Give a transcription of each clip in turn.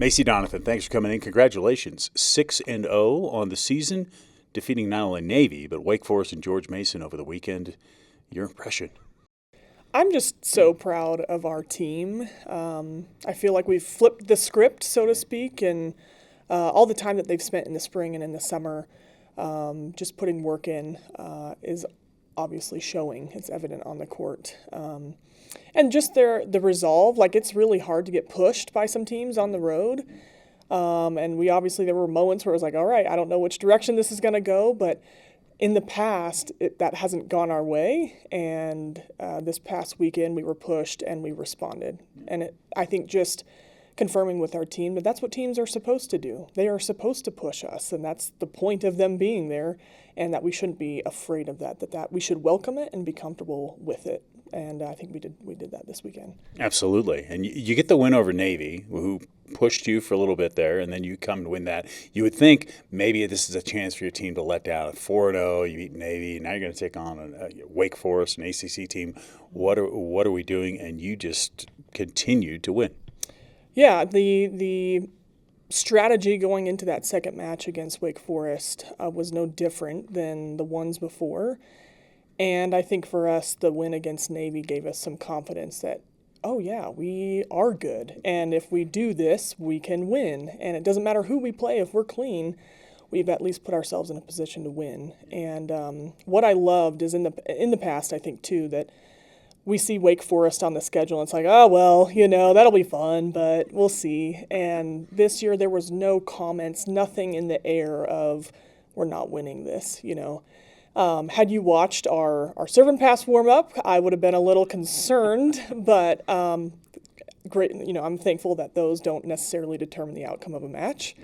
Macey Donathan, thanks for coming in. Congratulations. 6-0 on the season, defeating not only Navy, but Wake Forest and George Mason over the weekend. Your impression? I'm just so proud of our team. I feel like we've flipped the script, so to speak, and all the time that they've spent in the spring and in the summer just putting work in is obviously showing. It's evident on the court. And just the resolve, like it's really hard to get pushed by some teams on the road. And there were moments where it was like, all right, I don't know which direction this is going to go, but in the past, that hasn't gone our way, and this past weekend we were pushed and we responded. And I think just confirming with our team that that's what teams are supposed to do. They are supposed to push us, and that's the point of them being there, and that we shouldn't be afraid of that we should welcome it and be comfortable with it. And I think we did that this weekend. Absolutely. And you get the win over Navy, who pushed you for a little bit there, and then you come to win that. You would think maybe this is a chance for your team to let down. 4-0, you beat Navy, now you're going to take on a Wake Forest, an ACC team. What are we doing? And you just continued to win. Yeah, the strategy going into that second match against Wake Forest was no different than the ones before. And I think for us, the win against Navy gave us some confidence that, oh yeah, we are good. And if we do this, we can win. And it doesn't matter who we play. If we're clean, we've at least put ourselves in a position to win. And what I loved is in the past, I think too, that we see Wake Forest on the schedule and it's like, oh, well, that'll be fun, but we'll see. And this year there was no comments, nothing in the air of we're not winning this, Had you watched our serve and pass warm up, I would have been a little concerned, but great. I'm thankful that those don't necessarily determine the outcome of a match.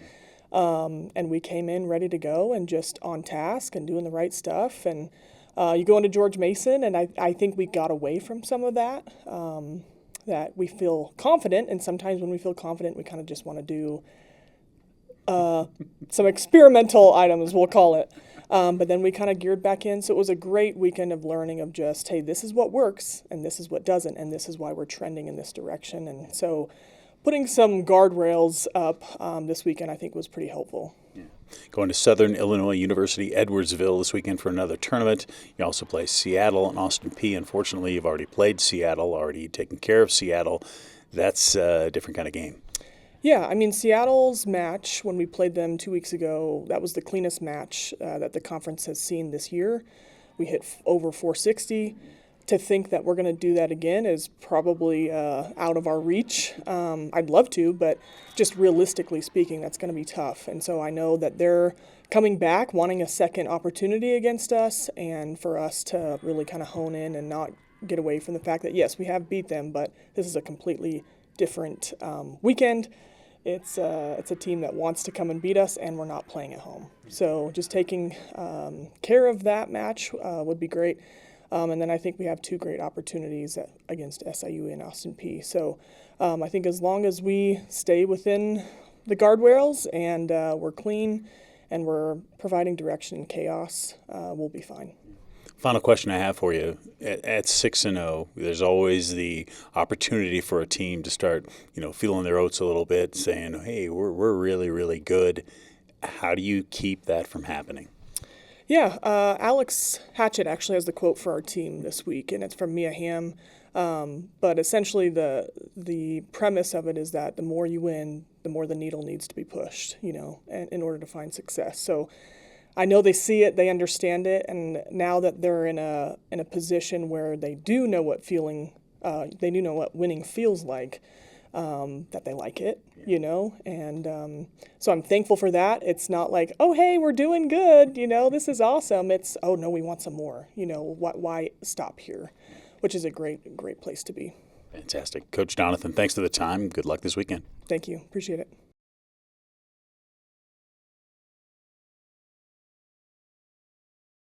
And we came in ready to go and just on task and doing the right stuff. And you go into George Mason, and I think we got away from some of that. That we feel confident, and sometimes when we feel confident, we kind of just want to do some experimental items, we'll call it. But then we kind of geared back in. So it was a great weekend of learning of just, hey, this is what works and this is what doesn't. And this is why we're trending in this direction. And so putting some guardrails up this weekend, I think, was pretty helpful. Yeah. Going to Southern Illinois University, Edwardsville this weekend for another tournament. You also play Seattle and Austin Peay. Unfortunately, you've already played Seattle, already taken care of Seattle. That's a different kind of game. Yeah, Seattle's match, when we played them 2 weeks ago, that was the cleanest match that the conference has seen this year. We hit over 460. To think that we're going to do that again is probably out of our reach. I'd love to, but just realistically speaking, that's going to be tough. And so I know that they're coming back, wanting a second opportunity against us, and for us to really kind of hone in and not get away from the fact that, yes, we have beat them, but this is a completely different weekend. It's a team that wants to come and beat us, and we're not playing at home. So just taking care of that match would be great. And then I think we have two great opportunities against SIU and Austin Peay. So I think as long as we stay within the guardrails and we're clean and we're providing direction in chaos, we'll be fine. Final question I have for you. At 6-0, there's always the opportunity for a team to start, feeling their oats a little bit, saying, hey, we're really, really good. How do you keep that from happening? Yeah, Alex Hatchett actually has the quote for our team this week, and it's from Mia Hamm. But essentially the premise of it is that the more you win, the more the needle needs to be pushed, in order to find success. So I know they see it, they understand it, and now that they're in a position where they do know what winning feels like, that they like it, and so I'm thankful for that. It's not like, oh, hey, we're doing good, this is awesome. It's, oh, no, we want some more, why stop here, which is a great place to be. Fantastic. Coach Donathan, thanks for the time. Good luck this weekend. Thank you. Appreciate it.